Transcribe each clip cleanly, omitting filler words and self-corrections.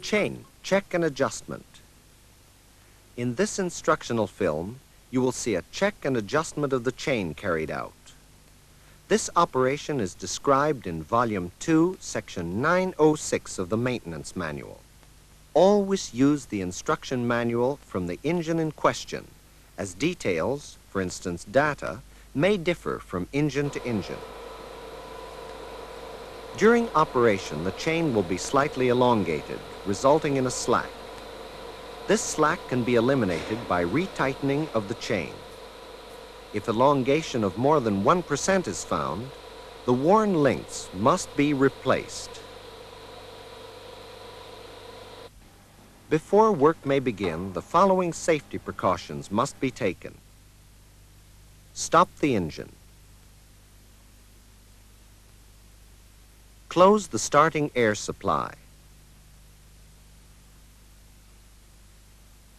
Chain, check and adjustment. In this instructional film, you will see a check and adjustment of the chain carried out. This operation is described in Volume 2, Section 906 of the Maintenance Manual. Always use the instruction manual from the engine in question, as details, for instance data, may differ from engine to engine. During operation, the chain will be slightly elongated, resulting in a slack. This slack can be eliminated by retightening of the chain. If elongation of more than 1% is found, the worn links must be replaced. Before work may begin, the following safety precautions must be taken. Stop the engine. Close the starting air supply.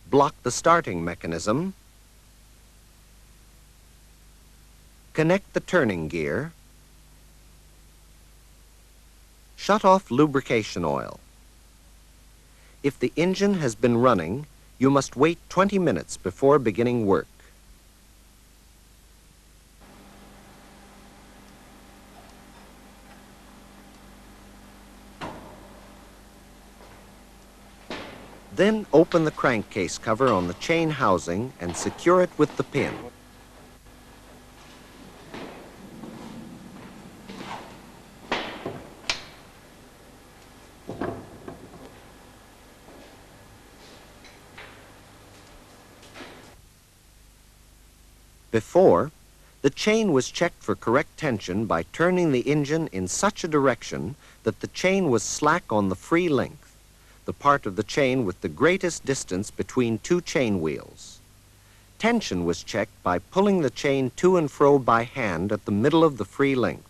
Block the starting mechanism. Connect the turning gear. Shut off lubrication oil. If the engine has been running, you must wait 20 minutes before beginning work. Then open the crankcase cover on the chain housing and secure it with the pin. Before, the chain was checked for correct tension by turning the engine in such a direction that the chain was slack on the free length, the part of the chain with the greatest distance between two chain wheels. Tension was checked by pulling the chain to and fro by hand at the middle of the free length.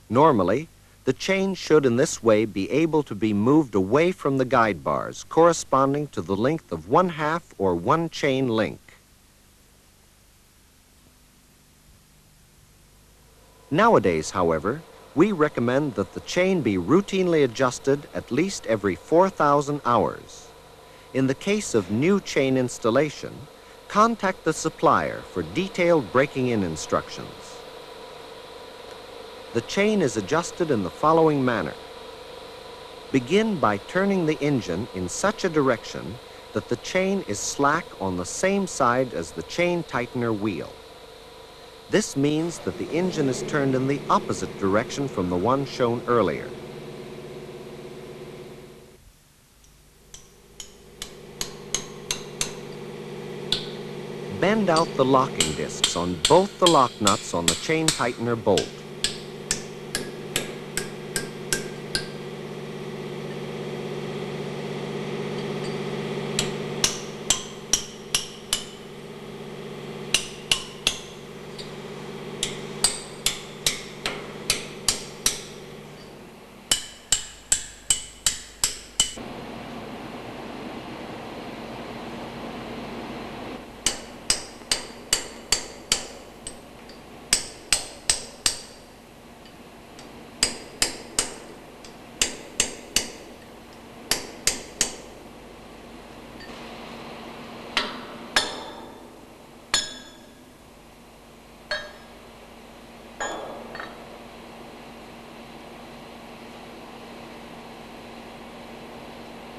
Normally, the chain should in this way be able to be moved away from the guide bars, corresponding to the length of 1/2 or one chain link. Nowadays, however, we recommend that the chain be routinely adjusted at least every 4,000 hours. In the case of new chain installation, contact the supplier for detailed breaking-in instructions. The chain is adjusted in the following manner. Begin by turning the engine in such a direction that the chain is slack on the same side as the chain tightener wheel. This means that the engine is turned in the opposite direction from the one shown earlier. Bend out the locking discs on both the lock nuts on the chain tightener bolt.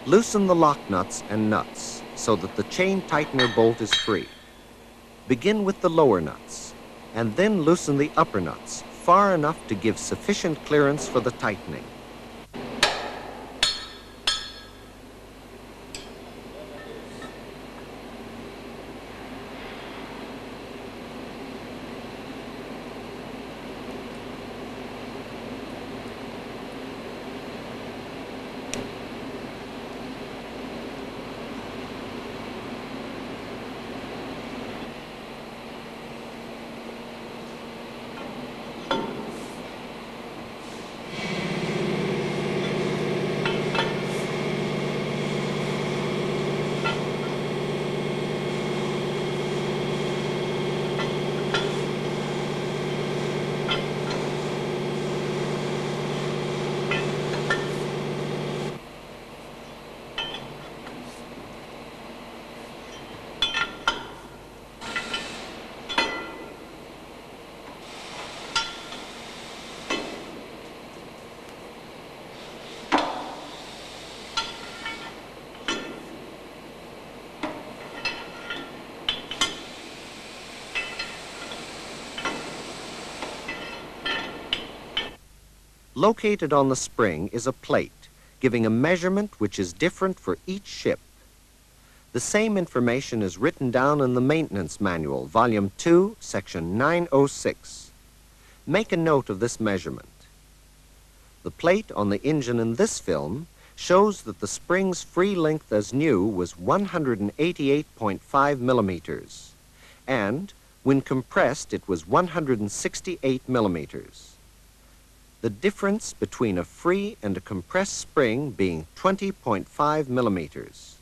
Loosen the lock nuts and nuts so that the chain tightener bolt is free. Begin with the lower nuts, and then loosen the upper nuts far enough to give sufficient clearance for the tightening. Located on the spring is a plate, giving a measurement which is different for each ship. The same information is written down in the Maintenance Manual, Volume 2, Section 906. Make a note of this measurement. The plate on the engine in this film shows that the spring's free length as new was 188.5 millimeters, and when compressed it was 168 millimeters. The difference between a free and a compressed spring being 20.5 millimeters.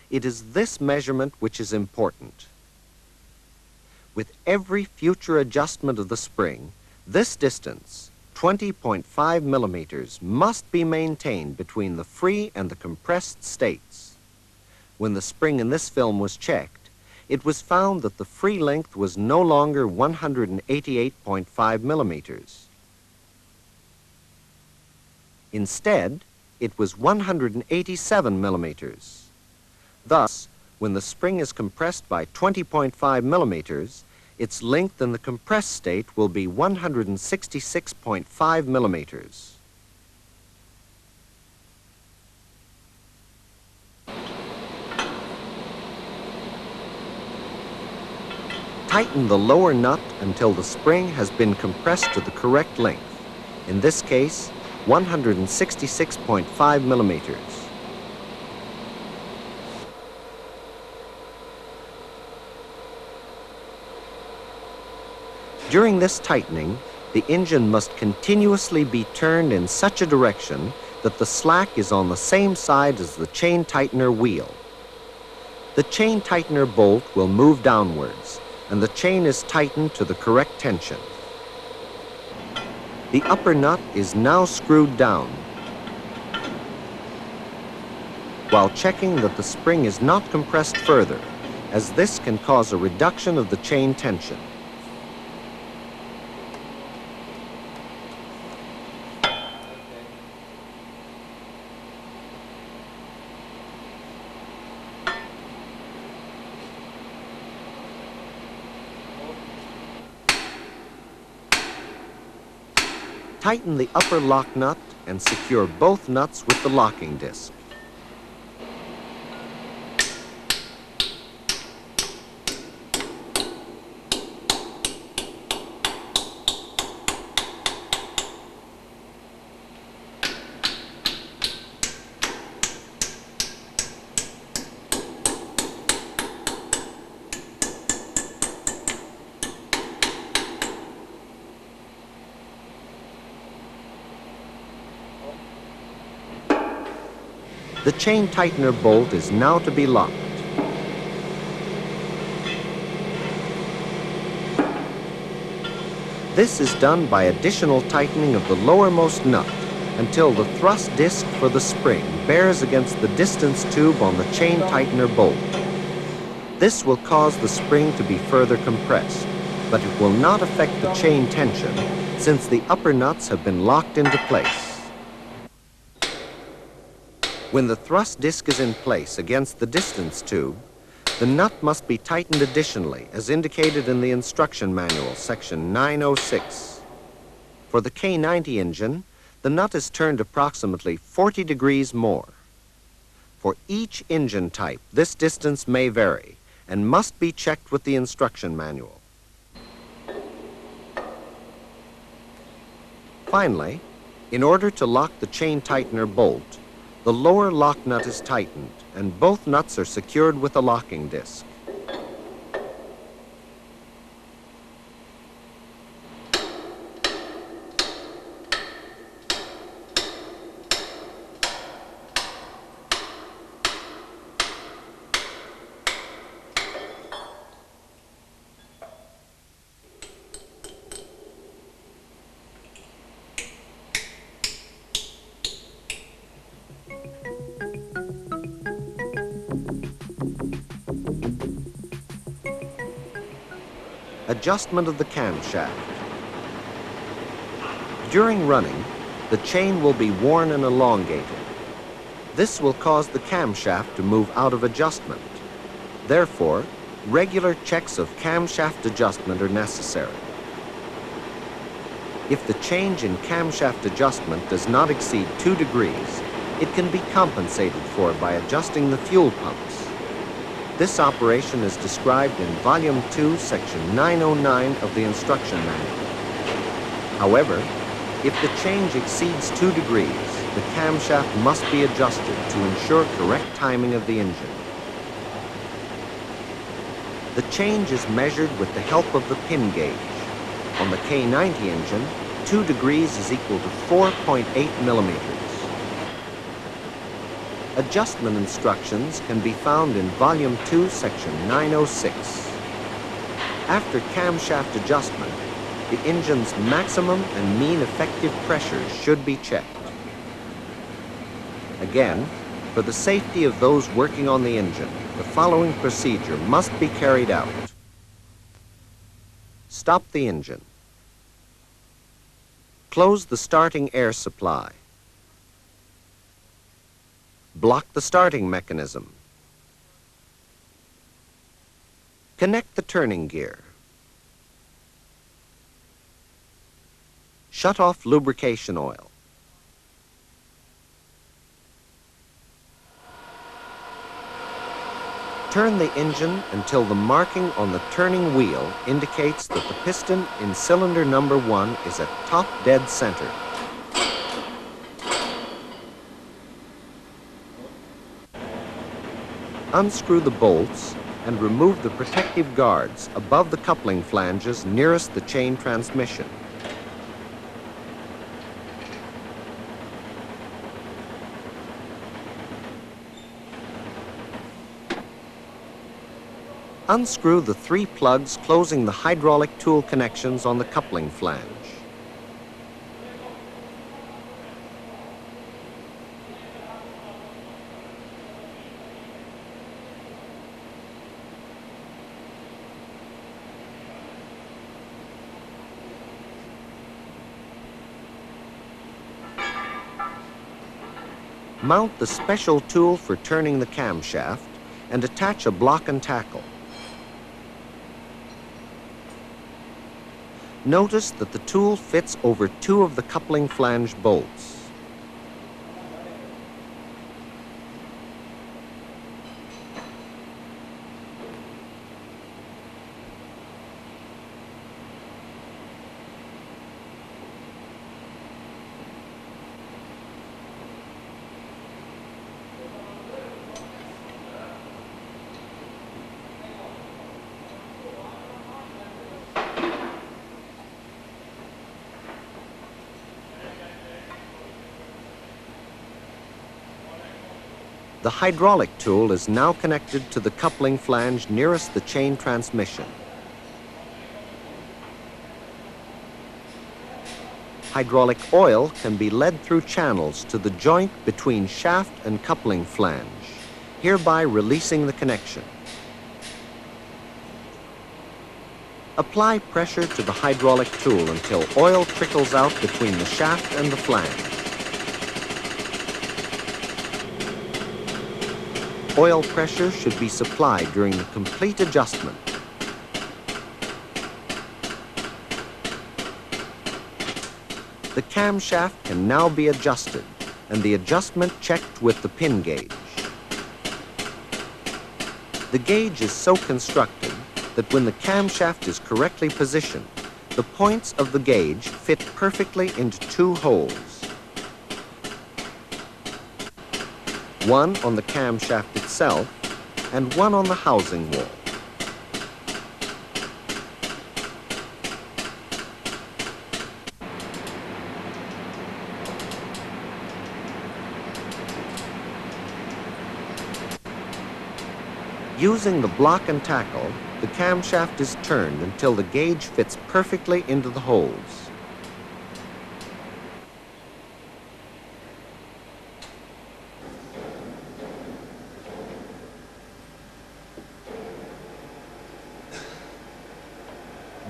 It is this measurement which is important. With every future adjustment of the spring, this distance, 20.5 millimeters, must be maintained between the free and the compressed states. When the spring in this film was checked, it was found that the free length was no longer 188.5 millimeters. Instead, it was 187 millimeters. Thus, when the spring is compressed by 20.5 millimeters, its length in the compressed state will be 166.5 millimeters. Tighten the lower nut until the spring has been compressed to the correct length, in this case, 166.5 millimeters. During this tightening, the engine must continuously be turned in such a direction that the slack is on the same side as the chain tightener wheel. The chain tightener bolt will move downwards, and the chain is tightened to the correct tension. The upper nut is now screwed down, while checking that the spring is not compressed further, as this can cause a reduction of the chain tension. Tighten the upper lock nut and secure both nuts with the locking disc. The chain tightener bolt is now to be locked. This is done by additional tightening of the lowermost nut until the thrust disc for the spring bears against the distance tube on the chain tightener bolt. This will cause the spring to be further compressed, but it will not affect the chain tension since the upper nuts have been locked into place. When the thrust disc is in place against the distance tube, the nut must be tightened additionally, as indicated in the instruction manual, section 906. For the K90 engine, the nut is turned approximately 40 degrees more. For each engine type, this distance may vary and must be checked with the instruction manual. Finally, in order to lock the chain tightener bolt, the lower lock nut is tightened and both nuts are secured with a locking disc. Adjustment of the camshaft. During running, the chain will be worn and elongated. This will cause the camshaft to move out of adjustment. Therefore, regular checks of camshaft adjustment are necessary. If the change in camshaft adjustment does not exceed 2 degrees, it can be compensated for by adjusting the fuel pumps. This operation is described in Volume 2, Section 909 of the Instruction Manual. However, if the change exceeds 2 degrees, the camshaft must be adjusted to ensure correct timing of the engine. The change is measured with the help of the pin gauge. On the K90 engine, 2 degrees is equal to 4.8 millimeters. Adjustment instructions can be found in Volume 2, Section 906. After camshaft adjustment, the engine's maximum and mean effective pressures should be checked. Again, for the safety of those working on the engine, the following procedure must be carried out. Stop the engine. Close the starting air supply. Block the starting mechanism. Connect the turning gear. Shut off lubrication oil. Turn the engine until the marking on the turning wheel indicates that the piston in cylinder number 1 is at top dead center. Unscrew the bolts and remove the protective guards above the coupling flanges nearest the chain transmission. Unscrew the 3 plugs closing the hydraulic tool connections on the coupling flange. Mount the special tool for turning the camshaft and attach a block and tackle. Notice that the tool fits over 2 of the coupling flange bolts. The hydraulic tool is now connected to the coupling flange nearest the chain transmission. Hydraulic oil can be led through channels to the joint between shaft and coupling flange, hereby releasing the connection. Apply pressure to the hydraulic tool until oil trickles out between the shaft and the flange. Oil pressure should be supplied during the complete adjustment. The camshaft can now be adjusted and the adjustment checked with the pin gauge. The gauge is so constructed that when the camshaft is correctly positioned, the points of the gauge fit perfectly into 2 holes. One on the camshaft itself and one on the housing wall. Using the block and tackle, the camshaft is turned until the gauge fits perfectly into the holes.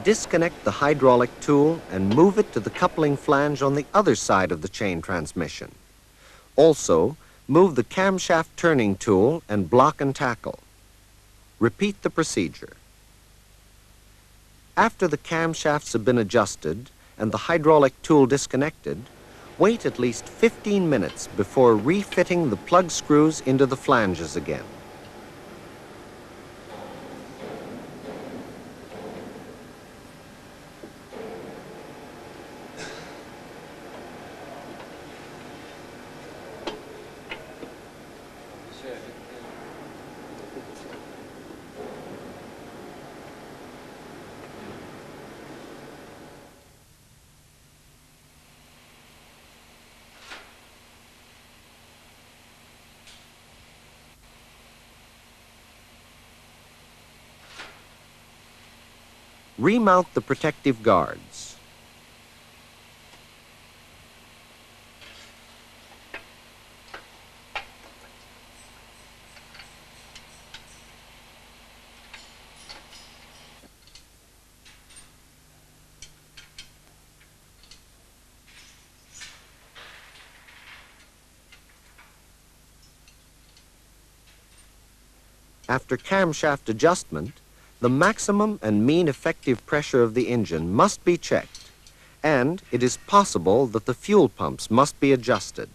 Disconnect the hydraulic tool and move it to the coupling flange on the other side of the chain transmission. Also, move the camshaft turning tool and block and tackle. Repeat the procedure. After the camshafts have been adjusted and the hydraulic tool disconnected, wait at least 15 minutes before refitting the plug screws into the flanges again. Remount the protective guards. After camshaft adjustment, the maximum and mean effective pressure of the engine must be checked, and it is possible that the fuel pumps must be adjusted.